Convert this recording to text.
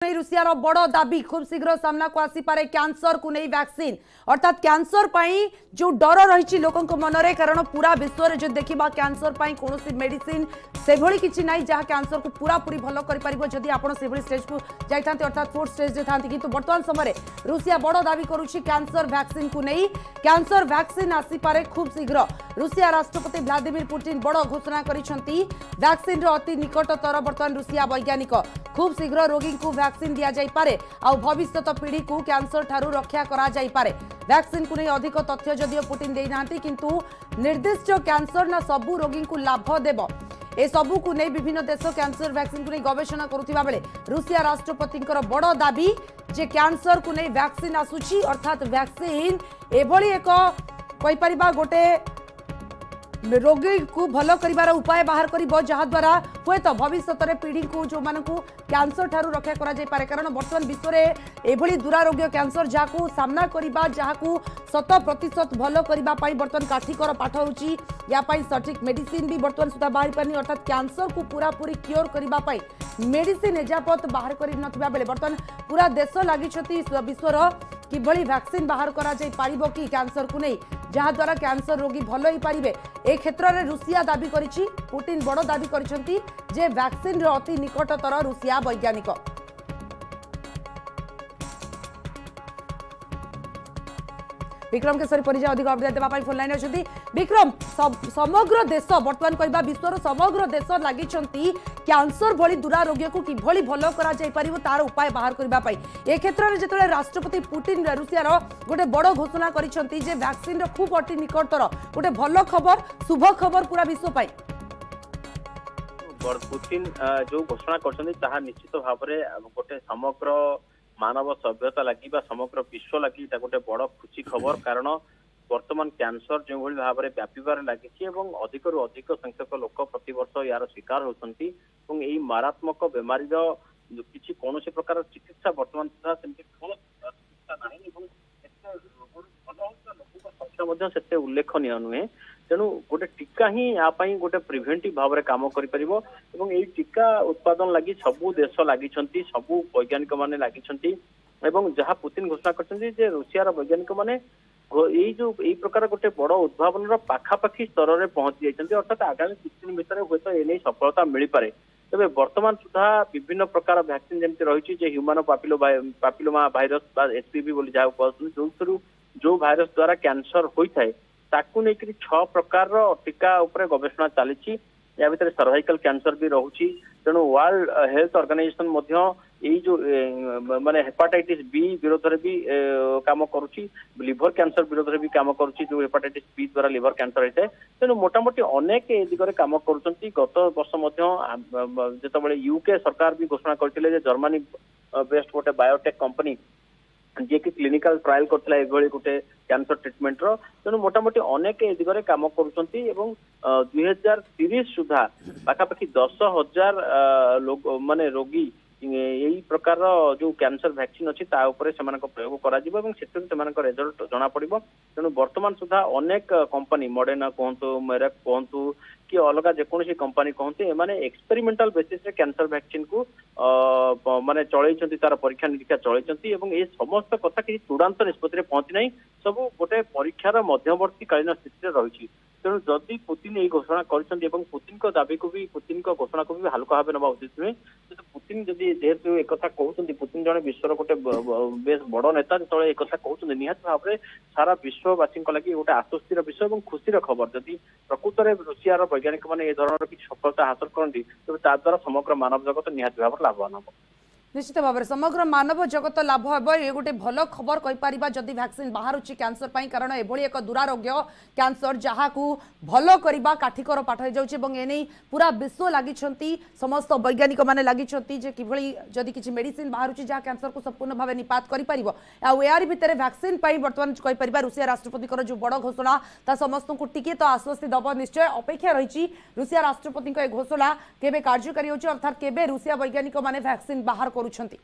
रुषियार बड़ दाबी खूब शीघ्र सामना को आसीपे कैंसर को नहीं वैक्सीन अर्थात कैंसर पाई जो डर रही लोकों मनरे कारण पूरा विश्व में जो देखा कैंसर पाई कौन मेडिसिन से किसी ना जहाँ कैंसर को पूरा पूरी भल कर जदि आप स्टेज को जाता अर्थात फोर्थ स्टेज था कि बर्तमान समय रुषिया बड़ दाबी करुच्ची कैंसर वैक्सीन को नहीं कैंसर वैक्सीन आसीपे खूब शीघ्र रुषिया राष्ट्रपति व्लादिमीर पुतिन बड़ घोषणा वैक्सीन अति निकटतर बर्तमान रुषिया वैज्ञानिक खूब शीघ्र रोगी को वैक्सीन दिया जाई पारे आ भविष्य पीढ़ी को कैंसर ठारू रक्षा करा जाई पारे वैक्सीन को नहीं अधिक तथ्य जदियो पुतिन देना किंतु निर्दिष्ट कैंसर ना सबू रोगी को लाभ देव ए सबू को नहीं विभिन्न देश कैंसर वैक्सीन को नहीं गवेषणा करुवा बेले रुषिया राष्ट्रपति बड़ दाबी जे कैंसर को नहीं वैक्सीन आसुची अर्थात वैक्सीन एभली एक कहीपर गोटे रोगी को भल कर उपाय बाहर कर जहाद्वारा हे तो भविष्य पीढ़ी को जो मान को कैंसर ठारू रक्षा करा जाय पारे कारण बर्तमान विश्व में एभली दुरारोग्य कैंसर जहाँ सामना करबा जहाँ 100% भल करने बर्तमान काठिकर पाठ होची या सठिक मेडिसिन भी बर्तमान सुधा बाहर पानी अर्थात कैंसर को पूरा पूरी क्योर करने मेडिसिन एजापत बाहर कर बेले बर्तमान पूरा देश लगी विश्वर किभली वैक्सीन बाहर करा जाय पारिबो कि कैंसर को नहीं जहाँ द्वारा कैंसर रोगी भल हो पारे ए क्षेत्र में रुषिया दाबी करिछि पुतिन बड़ दाबी करिसेंती जे वैक्सीन रो अति निकटतर रुषिया वैज्ञानिक विक्रम केसरी परिचय अधिक अपडेट देवाई फोन लाइन अच्छी विक्रम समग्र देश बर्तमान कहवा विश्वर समग्र देश लगी कैंसर भली दुरारोग्य को किभली भल कर तार उपाय बाहर करने ए क्षेत्र में जो राष्ट्रपति पुतिन रुषियार गोटे बड़ घोषणा करिसेंती जे वैक्सीन खूब अति निकटतर गोटे भल खबर शुभ खबर पूरा विश्व पाई पुतिन जो घोषणा कर निश्चित भाव में गोटे समग्र मानव सभ्यता लगी समग्र विश्व लगी गोटे बड़ खुशी खबर कारण वर्तमान कैंसर जो भाव में व्यापार लगी अधिक रु अधिक संख्यक लोक प्रतिवर्ष यार शिकार होती मारात्मक बेमारी किसी कौन प्रकार चिकित्सा वर्तमान सुधा चिकित्सा संख्या से उल्लेखनीय नुहे तेणु गोटे टीका ही यापाई गोटे प्रिभेंटिव भाव में काम करें टीका उत्पादन लगी सबू देश लगी सबू वैज्ञानिक माने लगी जहाँ पुतिन घोषणा कर रुषियार वैज्ञानिक माने जो प्रकार गोटे बड़ उद्भावन पाखापाखि स्तर में पहुंची जाती अर्थात आगामी किसी दिन भर हे तो ये सफलता मिल पारे तेज बर्तमान सुधा विभिन्न प्रकार वैक्सीन जमी रही ह्यूमन पापिलोमा भाइरस एचपीवी बोली जहाँ कहते जो भाइरस द्वारा कैंसर होता है ताकू लेकिन 6 प्रकार टीका उपरे गवेषणा चली या भीतर सर्वाइकल कैंसर भी रोचे तेणु वर्ल्ड हेल्थ ऑर्गेनाइजेशन जो माने हेपाटाइटिस बी विरोध में भी काम करुच्ची लिवर कैंसर विरोध में भी काम करुच्ची जो हेपाटाइटिस बी द्वारा लिवर कैंसर होता है तेणु मोटामोटी अनेक ए दिगरे काम करुँच गत वर्ष जो यूके सरकार भी घोषणा करते जर्मनी बेस्ट गोटे बायोटेक कंपनी जी कि क्लिनिकल ट्रायल करथिला गोटे कैंसर ट्रीटमेंट तेणु मोटामोटी अनेक ए दिगरे काम करुँच 2030 सुधा पाखापाखि 10,000 लोग माने रोगी यही प्रकार जो कैंसर वैक्सीन अच्छी प्रयोग कर रिजल्ट जना पड़ो तेणु वर्तमान सुधा अनेक कंपनी मॉडर्ना कहतु मेरेक कहतु कि अलग जेकोसी कंपनी कहते माने एक्सपेरिमेंटल बेसिस रे कैंसर वैक्सीन को माने चलई तार परीक्षा निरीक्षा चलई ये समस्त कथा किसी चूड़ांत निष्पत्ति पहुंची ना सब गोटे परीक्षार मध्यवर्ती कालीन स्थिति रही तेणु जदि पुतिन ये घोषणा पुतिन दाबी को भी पुतिन घोषणा को भी हल्का भाव ना उचित नुहे पुतिन जदि जेहेतु एक कहते पुतिन जड़े विश्वर गोटे बेस बड़ नेता जो एक कहते निहत भाव में सारा विश्ववासी लगी गोटे आश्वस्तिर विषय और खुशी खबर जदि प्रकृत में रुषियार वैज्ञानिक मैंने ये धरण किसी सफलता हासिल करती तेज ताद्वारा समग्र मानव जगत निहत भाव लाभवान हम निश्चित भाव में समग्र मानव जगत लाभ हे ये गोटे भल खबर कहीपर जदि वैक्सीन बाहर कैंसर पाई कारण एभली एक दुरारोग्य कैंसर जहाँ को भल करने काठिकर पाठ हो जाए पूरा विश्व लगी समस्त वैज्ञानिक मैंने लगी कि जदि किसी मेडिसिन बाहर जहाँ कैंसर को संपूर्ण भाव निपात कर यार भितर वैक्सीन बर्तमान कहीपर रुषिया राष्ट्रपति जो बड़ घोषणा ता समस्त को टिके तो आश्वस्ति दब निश्चय अपेक्षा रही रुषिया राष्ट्रपति घोषणा केबे कार्यकारी होछि अर्थात केबे रुषिया वैज्ञानिक माने वैक्सीन बाहर करुछंती।